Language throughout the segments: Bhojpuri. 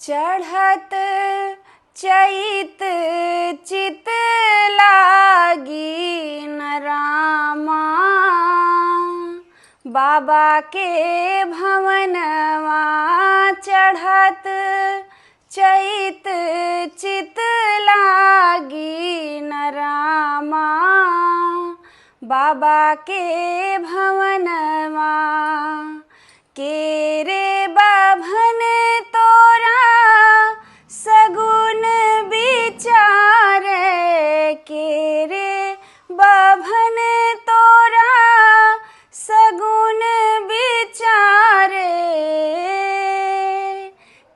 चढ़त चैत चित लागी न रामा, बाबा के भवनवा चढ़त चैत चित लागी न रामा, बाबा के भवनवा। के रे बाभन तोरा सगुन विचार, के रे बाभन तोरा सगुन विचार,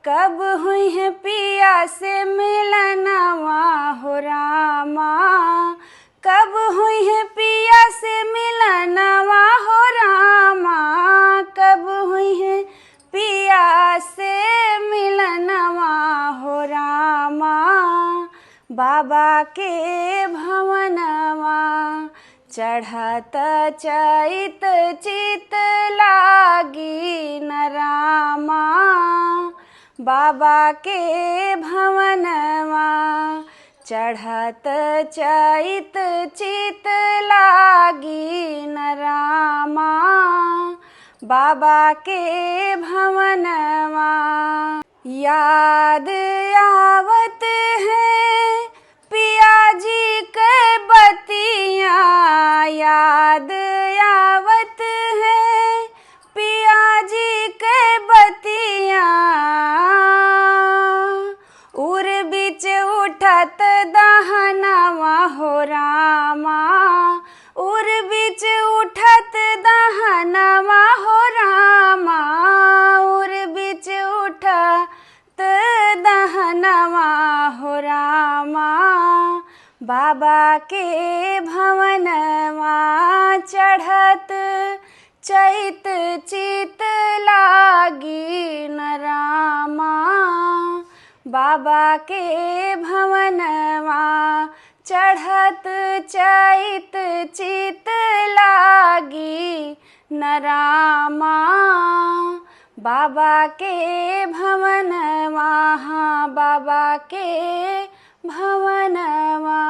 कब हुई है पिया से मिलनवा हो रामा, कब हुई है पिया से मिलनवा हो रामा, कब हुई है पिया से मिलनवा हो रामा, बाबा के भवनवा। चढ़त चैत चित लागी न रामा, बाबा के भवनवा। चढ़त चैत चित लागी न रामा, बाबा के भवनवा। याद आवत है पिया जी के बतिया, याद आवत है पिया जी के बतिया, उर बीच उठत दहनवा हो रामा, उर बीच उठत दहनवा हो रामा, उर बीच उठत दहनवा हो रामा, बाबा के भवनवा। चढ़त चैत चित लागी न रामा, बाबा के भवनवा। चढ़त चैत चित लागी न रामा, बाबा के भवनवा। हाँ, बाबा के भवनवा।